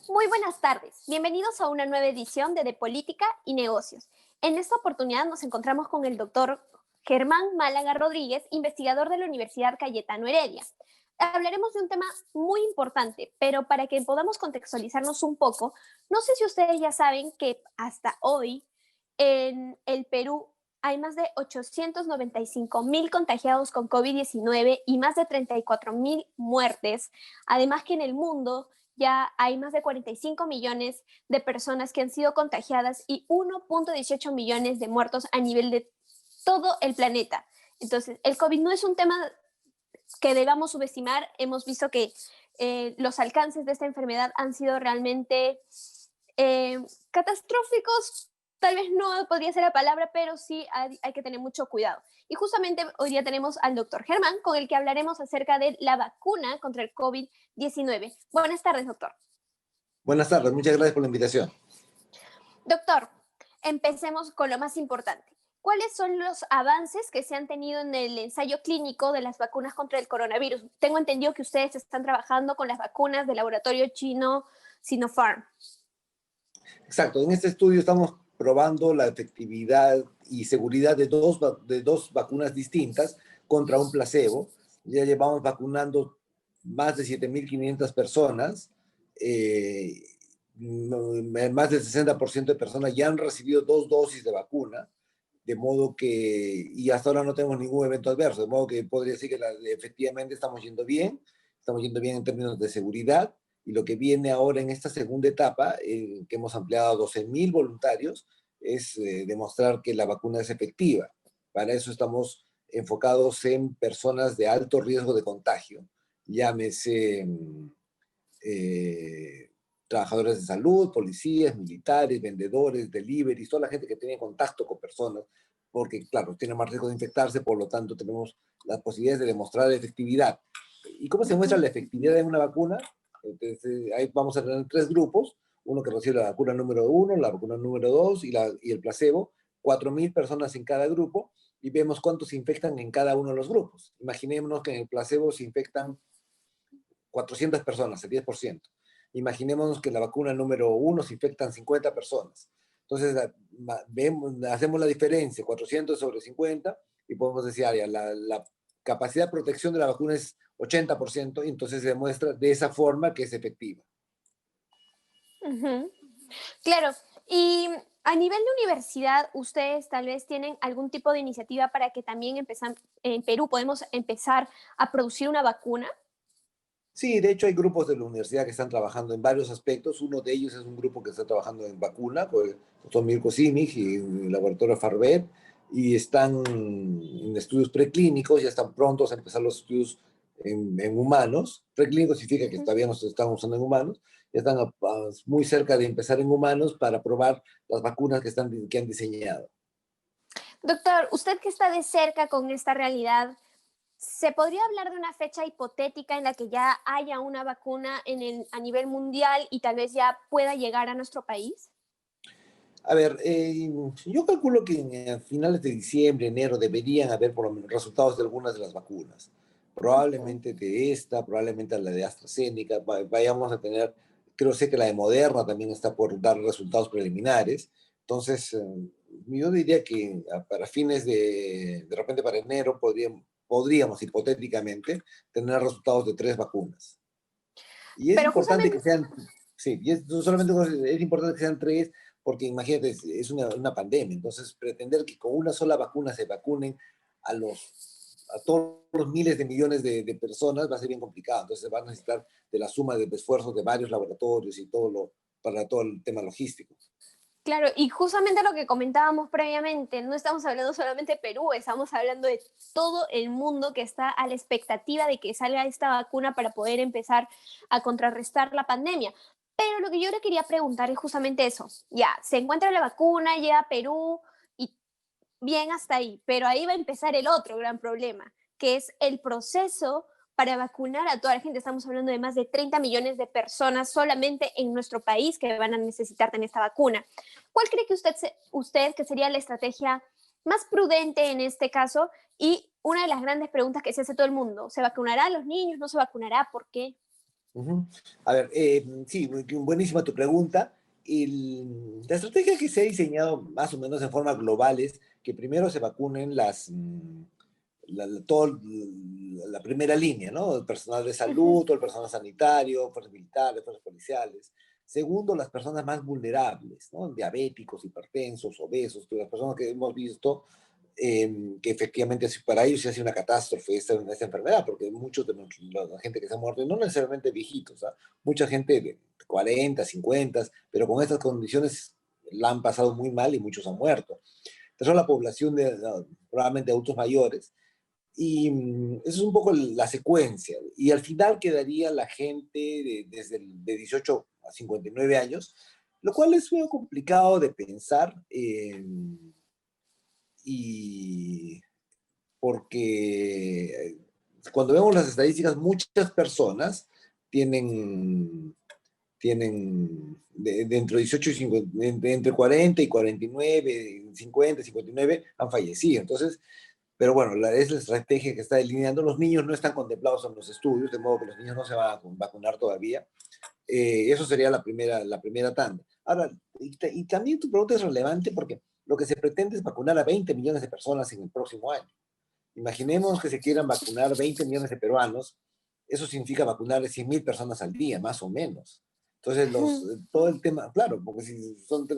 Muy buenas tardes, bienvenidos a una nueva edición de Política y Negocios. En esta oportunidad nos encontramos con el doctor Germán Málaga Rodríguez, investigador de la Universidad Cayetano Heredia. Hablaremos de un tema muy importante, pero para que podamos contextualizarnos un poco, no sé si ustedes ya saben que hasta hoy en el Perú hay más de 895,000 contagiados con COVID-19 y más de 34,000 muertes. Además que en el mundo ya hay más de 45 millones de personas que han sido contagiadas y 1,18 millones de muertos a nivel de todo el planeta. Entonces, el COVID no es un tema que debamos subestimar. Hemos visto que los alcances de esta enfermedad han sido realmente catastróficos. Tal vez no podría ser la palabra, pero sí hay que tener mucho cuidado. Y justamente hoy día tenemos al doctor Germán, con el que hablaremos acerca de la vacuna contra el COVID-19. Buenas tardes, doctor. Buenas tardes, muchas gracias por la invitación. Doctor, empecemos con lo más importante. ¿Cuáles son los avances que se han tenido en el ensayo clínico de las vacunas contra el coronavirus? Tengo entendido que ustedes están trabajando con las vacunas del laboratorio chino Sinopharm. Exacto, en este estudio estamos probando la efectividad y seguridad de dos vacunas distintas contra un placebo. Ya llevamos vacunando más de 7.500 personas. Más del 60% de personas ya han recibido 2 dosis de vacuna, de modo que, y hasta ahora no tenemos ningún evento adverso, de modo que podría decir que efectivamente estamos yendo bien en términos de seguridad. Y lo que viene ahora en esta segunda etapa, que hemos ampliado a 12.000 voluntarios, es demostrar que la vacuna es efectiva. Para eso estamos enfocados en personas de alto riesgo de contagio, llámese trabajadores de salud, policías, militares, vendedores, deliveries, toda la gente que tiene contacto con personas, porque, claro, tiene más riesgo de infectarse, por lo tanto tenemos las posibilidades de demostrar efectividad. ¿Y cómo se muestra la efectividad de una vacuna? Entonces, ahí vamos a tener 3 grupos, uno que recibe la vacuna número 1, la vacuna número 2 y el placebo, 4.000 personas en cada grupo, y vemos cuántos se infectan en cada uno de los grupos. Imaginémonos que en el placebo se infectan 400 personas, el 10%. Imaginémonos que en la vacuna número 1 se infectan 50 personas. Entonces, hacemos la diferencia, 400 sobre 50, y podemos decir, la capacidad de protección de la vacuna es 80%, y entonces se demuestra de esa forma que es efectiva. Claro, y a nivel de universidad, ustedes tal vez tienen algún tipo de iniciativa para que también en Perú podemos empezar a producir una vacuna. Sí, de hecho hay grupos de la universidad que están trabajando en varios aspectos. Uno de ellos es un grupo que está trabajando en vacuna, con el doctor Mirko Simic y el laboratorio Farber, y están en estudios preclínicos, ya están prontos a empezar los estudios en humanos. Preclínicos significa que todavía no se están usando en humanos, ya están muy cerca de empezar en humanos para probar las vacunas que han diseñado. Doctor, usted que está de cerca con esta realidad, ¿se podría hablar de una fecha hipotética en la que ya haya una vacuna a nivel mundial y tal vez ya pueda llegar a nuestro país? A ver, yo calculo que a finales de diciembre, enero, deberían haber por lo menos resultados de algunas de las vacunas. Ujú. Probablemente de esta, probablemente la de AstraZeneca, vayamos a tener, sé que la de Moderna también está por dar resultados preliminares. Entonces, yo diría que para fines de repente para enero, podríamos hipotéticamente tener resultados de 3 vacunas. Y es Pero importante que justamente, sean, sí, no solamente es importante que sean 3, porque imagínate, es una pandemia, entonces pretender que con una sola vacuna se vacunen a todos los miles de millones de personas va a ser bien complicado, entonces se va a necesitar de la suma de esfuerzos de varios laboratorios y para todo el tema logístico. claro, y justamente lo que comentábamos previamente, no estamos hablando solamente de Perú, estamos hablando de todo el mundo que está a la expectativa de que salga esta vacuna para poder empezar a contrarrestar la pandemia. Pero lo que yo le quería preguntar es justamente eso. Ya, se encuentra la vacuna, llega a Perú y bien hasta ahí, pero ahí va a empezar el otro gran problema, que es el proceso para vacunar a toda la gente. Estamos hablando de más de 30 millones de personas solamente en nuestro país que van a necesitar tener esta vacuna. ¿Cuál cree que usted que sería la estrategia más prudente en este caso? Y una de las grandes preguntas que se hace todo el mundo, ¿se vacunará a los niños? ¿No se vacunará? ¿Por qué? Ujú. A ver, sí, buenísima tu pregunta. La estrategia que se ha diseñado más o menos en forma global es que primero se vacunen la primera línea, ¿no? El personal de Ujú. salud, todo el personal sanitario, fuerzas militares, fuerzas policiales. Segundo, las personas más vulnerables, ¿no? Diabéticos, hipertensos, obesos, las personas que hemos visto que efectivamente para ellos se hace una catástrofe esta enfermedad, porque muchos de la gente que se ha muerto, no necesariamente viejitos, ¿ah? Mucha gente de 40, 50, pero con estas condiciones la han pasado muy mal y muchos han muerto. Esa es la población de probablemente adultos mayores. Y eso es un poco la secuencia. Y al final quedaría la gente de 18 a 59 años, lo cual es muy complicado de pensar. Y porque cuando vemos las estadísticas, muchas personas tienen, tienen de entre 18 y 50, entre 40 y 49, 50, 59 han fallecido. Entonces, pero bueno, es la estrategia que está delineando. Los niños no están contemplados en los estudios, de modo que los niños no se van a vacunar todavía. Eso sería la primera tanda. Ahora, y también tu pregunta es relevante porque lo que se pretende es vacunar a 20 millones de personas en el próximo año. Imaginemos que se quieran vacunar 20 millones de peruanos, eso significa vacunar a 100.000 personas al día, más o menos. Entonces, todo el tema, claro, porque si son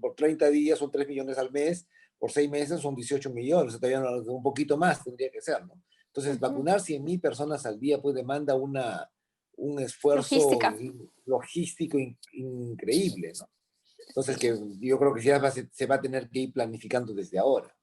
por 30 días, son 3 millones al mes, por 6 meses son 18 millones, todavía un poquito más tendría que ser, ¿no? Entonces, Ujú. vacunar 100.000 personas al día pues demanda un esfuerzo Logística. logístico increíble, ¿no? Entonces, que yo creo que ya se va a tener que ir planificando desde ahora.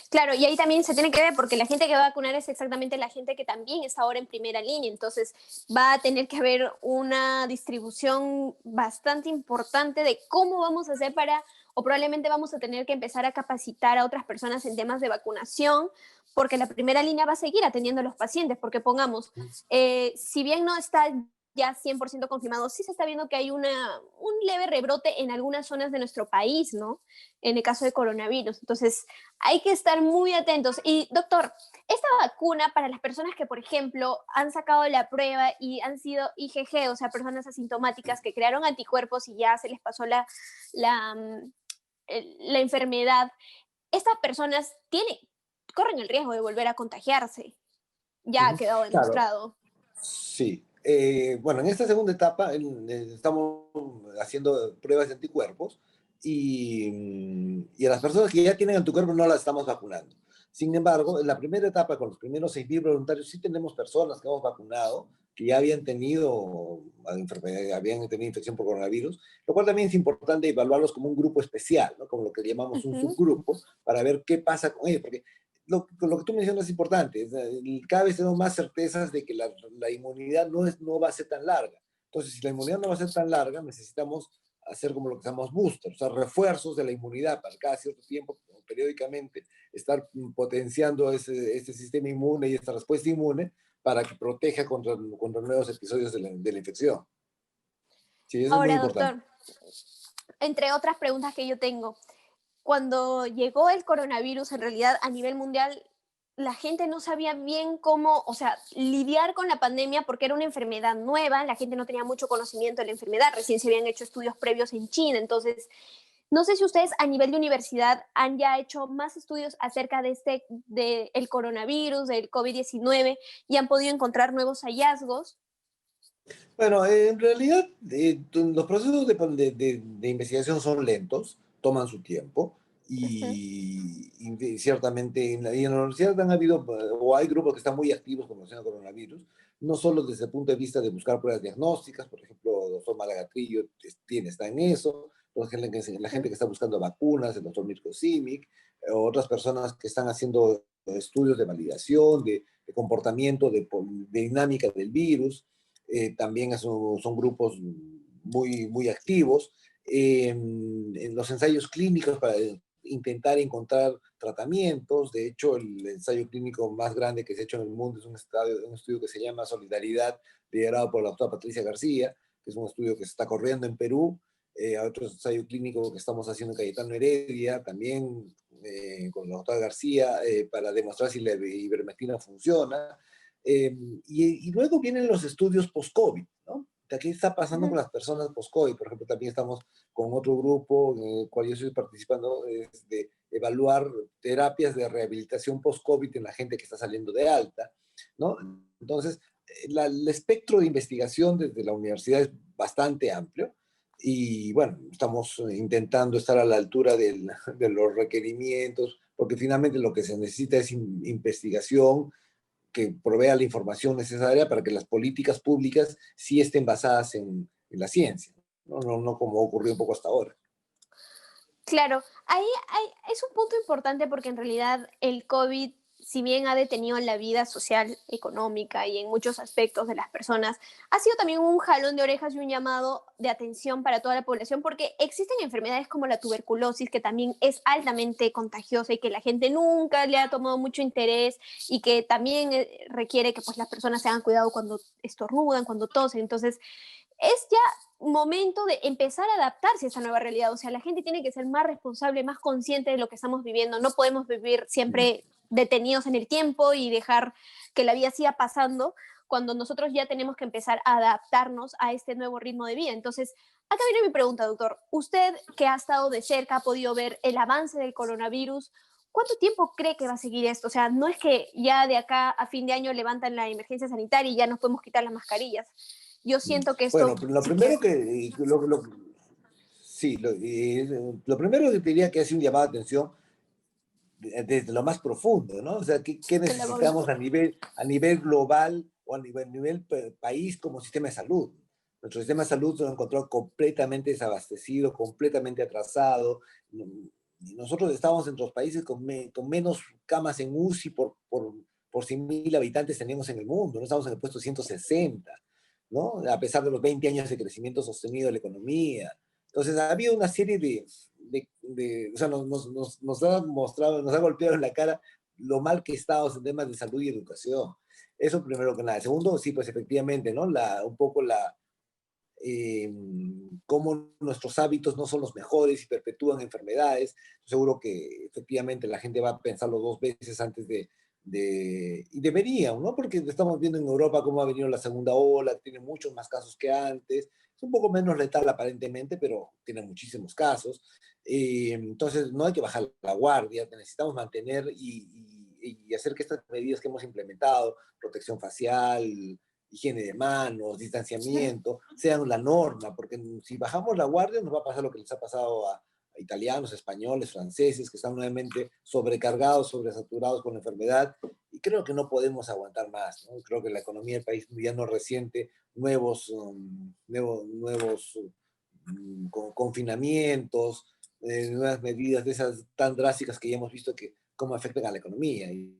Claro, y ahí también se tiene que ver, porque la gente que va a vacunar es exactamente la gente que también está ahora en primera línea, entonces va a tener que haber una distribución bastante importante de cómo vamos a hacer para, o probablemente vamos a tener que empezar a capacitar a otras personas en temas de vacunación, porque la primera línea va a seguir atendiendo a los pacientes, porque pongamos, si bien no está ya 100% confirmado, sí se está viendo que hay un leve rebrote en algunas zonas de nuestro país, ¿no? En el caso de coronavirus. Entonces, hay que estar muy atentos. Y doctor, esta vacuna para las personas que, por ejemplo, han sacado la prueba y han sido IgG, o sea, personas asintomáticas que crearon anticuerpos y ya se les pasó la, la enfermedad, estas personas corren el riesgo de volver a contagiarse. Ya ha Ujú. quedado Claro, demostrado. sí. Bueno, en esta segunda etapa estamos haciendo pruebas de anticuerpos y a las personas que ya tienen anticuerpos no las estamos vacunando. Sin embargo, en la primera etapa, con los primeros 6.000 voluntarios, sí tenemos personas que hemos vacunado que ya habían tenido infección por coronavirus, lo cual también es importante evaluarlos como un grupo especial, ¿no? Como lo que llamamos un Ujú. subgrupo, para ver qué pasa con ellos, porque lo que tú mencionas es importante. Cada vez tenemos más certezas de que la inmunidad no va a ser tan larga. Entonces, si la inmunidad no va a ser tan larga, necesitamos hacer como lo que llamamos boosters, o sea, refuerzos de la inmunidad para cada cierto tiempo, periódicamente, estar potenciando este sistema inmune y esta respuesta inmune para que proteja contra nuevos episodios de la infección. Sí, eso es muy Ahora, importante. doctor, entre otras preguntas que yo tengo, cuando llegó el coronavirus, en realidad a nivel mundial, la gente no sabía bien cómo, o sea, lidiar con la pandemia porque era una enfermedad nueva, la gente no tenía mucho conocimiento de la enfermedad, recién se habían hecho estudios previos en China, entonces, no sé si ustedes a nivel de universidad han ya hecho más estudios acerca de el coronavirus, del COVID-19 y han podido encontrar nuevos hallazgos. Bueno, en realidad los procesos de investigación son lentos, toman su tiempo Ujú. y ciertamente en la universidad han habido o hay grupos que están muy activos con relación al coronavirus, no solo desde el punto de vista de buscar pruebas diagnósticas, por ejemplo, el doctor Malagatrillo está en eso, la gente que está buscando vacunas, el doctor Mirko Simic, otras personas que están haciendo estudios de validación, de comportamiento, de dinámica del virus también son grupos muy activos. En los ensayos clínicos para intentar encontrar tratamientos. De hecho, el ensayo clínico más grande que se ha hecho en el mundo es un estudio que se llama Solidaridad, liderado por la doctora Patricia García, que es un estudio que se está corriendo en Perú. Otro ensayo clínico que estamos haciendo en Cayetano Heredia, también con la doctora García, para demostrar si la ivermectina funciona. Y luego vienen los estudios post-COVID, ¿no? ¿Qué está pasando con las personas post-COVID? Por ejemplo, también estamos con otro grupo en el cual yo estoy participando, es de evaluar terapias de rehabilitación post-COVID en la gente que está saliendo de alta, ¿no? Entonces, el espectro de investigación desde la universidad es bastante amplio y bueno, estamos intentando estar a la altura de los requerimientos, porque finalmente lo que se necesita es investigación que provea la información necesaria para que las políticas públicas sí estén basadas en la ciencia, no como ocurrió un poco hasta ahora. Claro, es un punto importante porque en realidad el COVID, si bien ha detenido la vida social, económica y en muchos aspectos de las personas, ha sido también un jalón de orejas y un llamado de atención para toda la población porque existen enfermedades como la tuberculosis que también es altamente contagiosa y que la gente nunca le ha tomado mucho interés y que también requiere que pues las personas se hagan cuidado cuando estornudan, cuando tosen. Entonces, es ya momento de empezar a adaptarse a esa nueva realidad. O sea, la gente tiene que ser más responsable, más consciente de lo que estamos viviendo. No podemos vivir siempre detenidos en el tiempo y dejar que la vida siga pasando cuando nosotros ya tenemos que empezar a adaptarnos a este nuevo ritmo de vida. Entonces, acá viene mi pregunta, doctor. Usted que ha estado de cerca, ha podido ver el avance del coronavirus, ¿cuánto tiempo cree que va a seguir esto? O sea, no es que ya de acá a fin de año levantan la emergencia sanitaria y ya nos podemos quitar las mascarillas. Yo siento que esto Bueno, lo sí que... primero que, sí, lo primero que te diría que es un llamado de atención desde lo más profundo, ¿no? O sea, ¿qué Claro. necesitamos a nivel global o a nivel país como sistema de salud? Nuestro sistema de salud se lo encontró completamente desabastecido, completamente atrasado. Y nosotros estábamos entre los países con menos camas en UCI por 100.000 habitantes teníamos en el mundo, no estamos en el puesto 160, ¿no? A pesar de los 20 años de crecimiento sostenido de la economía. Entonces, había una serie o sea, nos ha mostrado, nos ha golpeado en la cara lo mal que estamos en temas de salud y educación. Eso primero que nada. Segundo, sí, pues efectivamente, ¿no? Un poco eh, cómo nuestros hábitos no son los mejores y perpetúan enfermedades. Seguro que efectivamente la gente va a pensarlo dos veces antes y deberían, ¿no? Porque estamos viendo en Europa cómo ha venido la segunda ola, tiene muchos más casos que antes, es un poco menos letal aparentemente, pero tiene muchísimos casos. Entonces no hay que bajar la guardia, necesitamos mantener y hacer que estas medidas que hemos implementado, protección facial, higiene de manos, distanciamiento, sean la norma, porque si bajamos la guardia nos va a pasar lo que les ha pasado a italianos, españoles, franceses, que están nuevamente sobrecargados, sobresaturados con la enfermedad, y creo que no podemos aguantar más, ¿no? Creo que la economía del país ya no resiente nuevos confinamientos, nuevas medidas de esas tan drásticas que ya hemos visto que cómo afectan a la economía y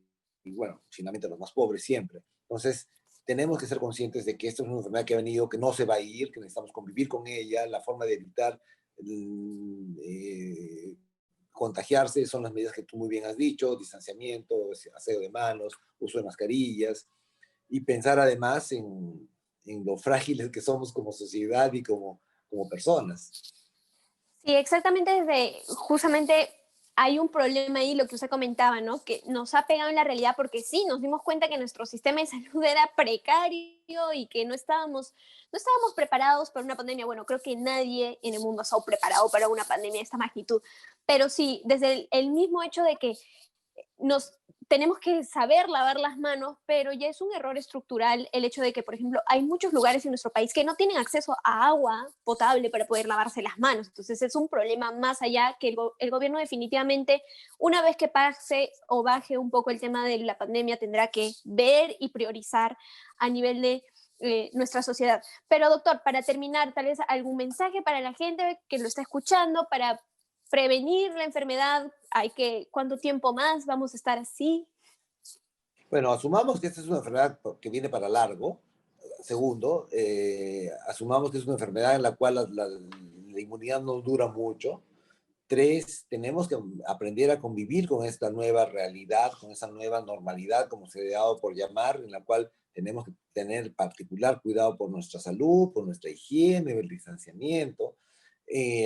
bueno, finalmente a los más pobres siempre. Entonces, tenemos que ser conscientes de que esto es una enfermedad que ha venido, que no se va a ir, que necesitamos convivir con ella, la forma de evitar eh, contagiarse son las medidas que tú muy bien has dicho, distanciamiento, aseo de manos, uso de mascarillas, y pensar además en lo frágiles que somos como sociedad y como personas. Sí, exactamente desde, justamente hay un problema ahí, lo que usted comentaba, ¿no? Que nos ha pegado en la realidad porque sí, nos dimos cuenta que nuestro sistema de salud era precario y que no estábamos preparados para una pandemia. Bueno, creo que nadie en el mundo ha estado preparado para una pandemia de esta magnitud. Pero sí, desde el mismo hecho de que nos tenemos que saber lavar las manos, pero ya es un error estructural el hecho de que, por ejemplo, hay muchos lugares en nuestro país que no tienen acceso a agua potable para poder lavarse las manos. Entonces es un problema más allá que el gobierno definitivamente, una vez que pase o baje un poco el tema de la pandemia, tendrá que ver y priorizar a nivel de nuestra sociedad. Pero doctor, para terminar, tal vez algún mensaje para la gente que lo está escuchando, para prevenir la enfermedad, ¿cuánto tiempo más vamos a estar así? Bueno, asumamos que esta es una enfermedad que viene para largo. Segundo, asumamos que es una enfermedad en la cual la inmunidad no dura mucho. Tres, tenemos que aprender a convivir con esta nueva realidad, con esa nueva normalidad, como se ha dado por llamar, en la cual tenemos que tener particular cuidado por nuestra salud, por nuestra higiene, el distanciamiento.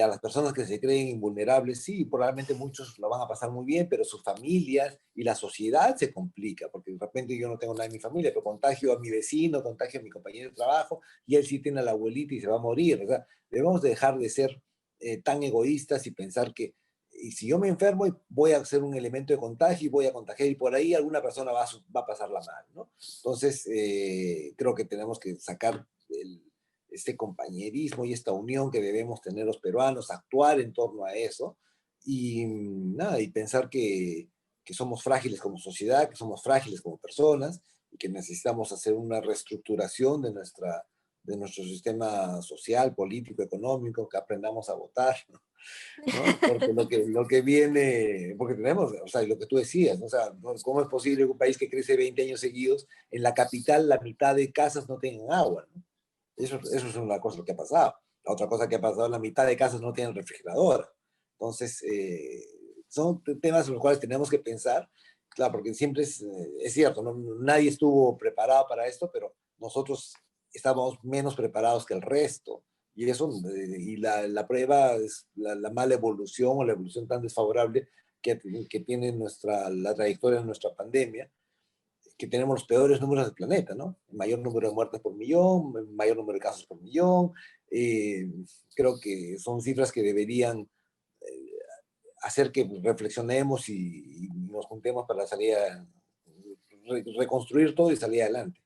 A las personas que se creen invulnerables, sí, probablemente muchos lo van a pasar muy bien, pero sus familias y la sociedad se complica, porque de repente yo no tengo nada en mi familia, pero contagio a mi vecino, contagio a mi compañero de trabajo, y él sí tiene a la abuelita y se va a morir. O sea, debemos dejar de ser tan egoístas y pensar que y si yo me enfermo voy a ser un elemento de contagio y voy a contagiar y por ahí alguna persona va a pasarla mal, ¿no? Entonces, creo que tenemos que sacar este compañerismo y esta unión que debemos tener los peruanos, actuar en torno a eso y nada, y pensar que somos frágiles como sociedad, que somos frágiles como personas y que necesitamos hacer una reestructuración de nuestro sistema social, político, económico, que aprendamos a votar, ¿no? Porque lo que viene, porque tenemos, o sea, lo que tú decías, ¿no? O sea, ¿cómo es posible que un país que crece 20 años seguidos, en la capital la mitad de casas no tengan agua, ¿no? Eso es una cosa que ha pasado. La otra cosa que ha pasado, la mitad de casas no tienen refrigeradora. Entonces, son temas en los cuales tenemos que pensar, claro, porque siempre es cierto, ¿no? Nadie estuvo preparado para esto, pero nosotros estábamos menos preparados que el resto. Y eso, y la prueba es la mala evolución o la evolución tan desfavorable que tiene la trayectoria de nuestra pandemia, que tenemos los peores números del planeta, ¿no? El mayor número de muertes por millón, el mayor número de casos por millón. Eh, Creo que son cifras que deberían hacer que reflexionemos y nos juntemos para salir reconstruir todo y salir adelante.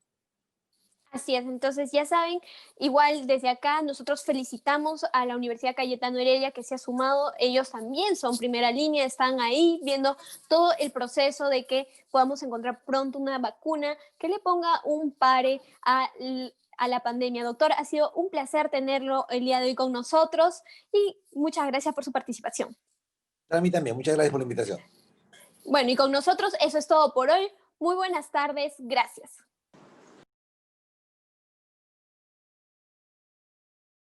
Así es, entonces ya saben, igual desde acá nosotros felicitamos a la Universidad Cayetano Heredia que se ha sumado, ellos también son primera línea, están ahí viendo todo el proceso de que podamos encontrar pronto una vacuna que le ponga un pare a la pandemia. Doctor, ha sido un placer tenerlo el día de hoy con nosotros y muchas gracias por su participación. Para mí también, muchas gracias por la invitación. Bueno, y con nosotros eso es todo por hoy. Muy buenas tardes, gracias.